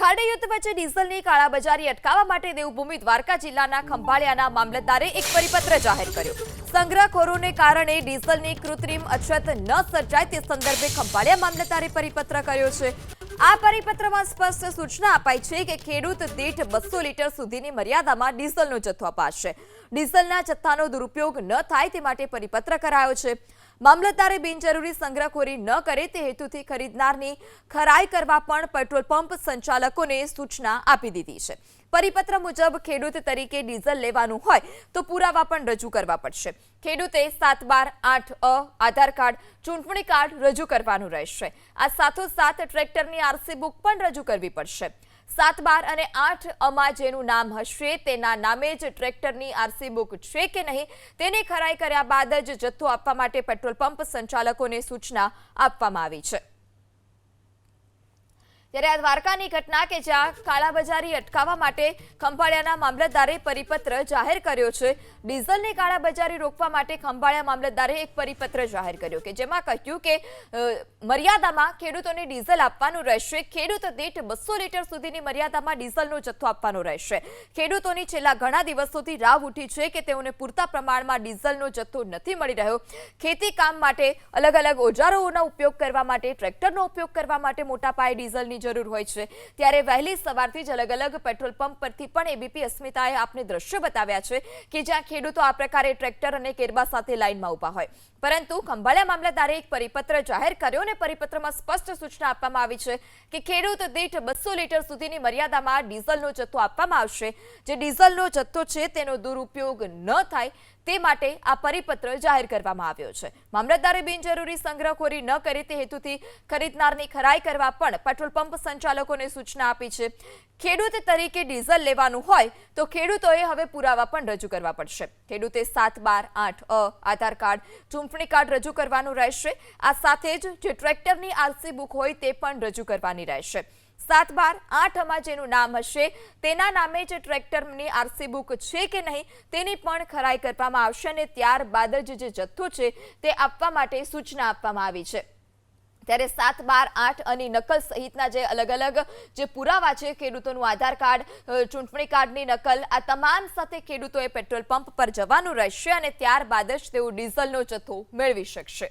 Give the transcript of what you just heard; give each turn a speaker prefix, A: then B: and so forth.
A: ખાડી યુદ્ધ વચ્ચે ડીઝલની કાળાબજારી અટકાવવા માટે દેવભૂમિ દ્વારકા જિલ્લાના ખંભાળિયાના મામલતદારે એક પરિપત્ર જાહેર કર્યો। સંગ્રહખોરોને કારણે ડીઝલની કૃત્રિમ અછત ન સર્જાય તે સંદર્ભે ખંભાળિયા મામલતદારે પરિપત્ર કર્યો છે। આ પરિપત્રમાં સ્પષ્ટ સૂચના અપાઈ છે કે ખેડૂત દીઠ 200 લીટર સુધીની મર્યાદામાં ડીઝલનો જથ્થો અપાશે। ડીઝલના જથ્થાનો દુરુપયોગ ન થાય તે માટે પરિપત્ર કરાયો છે। મામલતદારે બિનજરૂરી સંગ્રહખોરી ન કરે તે હેતુથી ખરીદનારની ખરાઈ કરવા પણ પેટ્રોલ પંપ સંચાલકોને સૂચના આપી દીધી છે। પરિપત્ર મુજબ ખેડૂત તરીકે ડીઝલ લેવાનું હોય તો પુરાવા પણ રજૂ કરવા પડશે। ખેડૂતે 7/12/8 આધાર કાર્ડ, ચૂંટણી કાર્ડ રજૂ કરવાનું રહેશે। આ સાથોસાથ ટ્રેક્ટરની આરસી બુક પણ રજૂ કરવી પડશે। 7, 12 અને 8 માં જેનું નામ હશે તેના નામે જ ટ્રેક્ટરની આરસી બુક છે કે નહીં તેની ખરાઈ કર્યા બાદ જ જથ્થો આપવા માટે પેટ્રોલ પંપ સંચાલકોને સૂચના આપવામાં આવી છે। ત્યારે આ દ્વારકાની ઘટના કે જ્યાં કાળાબજારી અટકાવવા માટે ખંભાળિયાના મામલતદારે પરિપત્ર જાહેર કર્યો છે। ડીઝલની કાળાબજારી રોકવા માટે ખંભાળિયા મામલતદારે એક પરિપત્ર જાહેર કર્યો કે જેમાં કહ્યું કે મર્યાદામાં ખેડૂતોને ડીઝલ આપવાનું રહેશે। ખેડૂત દીઠ 200 લીટર સુધીની મર્યાદામાં ડીઝલનો જથ્થો આપવાનો રહેશે। ખેડૂતોની છેલ્લા ઘણા દિવસોથી રાવ ઉઠી છે કે તેઓને પૂરતા પ્રમાણમાં ડીઝલનો જથ્થો નથી મળી રહ્યો। ખેતી કામ માટે અલગ અલગ ઓજારોનો ઉપયોગ કરવા માટે, ટ્રેક્ટરનો ઉપયોગ કરવા માટે મોટા પાયે ડીઝલની જરૂર હોય છે। ત્યારે વહેલી સવારથી જ અલગ અલગ પેટ્રોલ પંપ પરથી પણ એબીપી અસ્મિતાએ આપને દ્રશ્ય બતાવ્યા છે કે જ્યાં ખેડૂતો આ પ્રકારે ટ્રેક્ટર અને કેરબા સાથે લાઇનમાં ઊભા હોય। પરંતુ ખંભાળિયા મામલતદારે એક પરિપત્ર જાહેર કર્યો અને પરિપત્રમાં સ્પષ્ટ સૂચના આપવામાં આવી છે કે ખેડૂત દીઠ 200 લીટર સુધીની મર્યાદામાં ડીઝલનો જથ્થો આપવામાં આવશે। જે ડીઝલનો જથ્થો છે તેનો દુરુપયોગ ન થાય તે માટે આ પરિપત્ર જાહેર કરવામાં આવ્યો છે। મામલતદારે બિનજરૂરી સંગ્રહખોરી ન કરે તે હેતુથી ખરીદનારની ખરાઈ કરવા પણ પેટ્રોલ પંપ સંચાલકોને સૂચના આપી છે। ખેડૂત તરીકે ડીઝલ લેવાનું હોય તો ખેડૂતોએ હવે પુરાવા પણ રજૂ કરવા પડશે। ખેડૂતે 7/12/8 આધાર કાર્ડ, ચૂંટણી કાર્ડ રજૂ કરવાનું રહેશે। આ સાથે જ જે ટ્રેક્ટરની આરસી બુક હોય તે પણ રજૂ કરવાની રહેશે। 7/12/8 માં જેનું નામ હશે તેના નામે જ ટ્રેક્ટરની આરસી બુક છે કે નહીં તેની પણ ખરાઈ કરવામાં આવશે અને ત્યારબાદ જ જે જથ્થો છે તે આપવા માટે સૂચના આપવામાં આવી છે। ત્યારે 7/12/8 અને નકલ સહિતના જે અલગ અલગ જે પુરાવા છે, ખેડૂતોનું આધાર કાર્ડ, ચૂંટણી કાર્ડની નકલ, આ તમામ સાથે ખેડૂતોએ પેટ્રોલ પંપ પર જવાનું રહેશે અને ત્યારબાદ જ તેઓ ડીઝલનો જથ્થો મેળવી શકશે।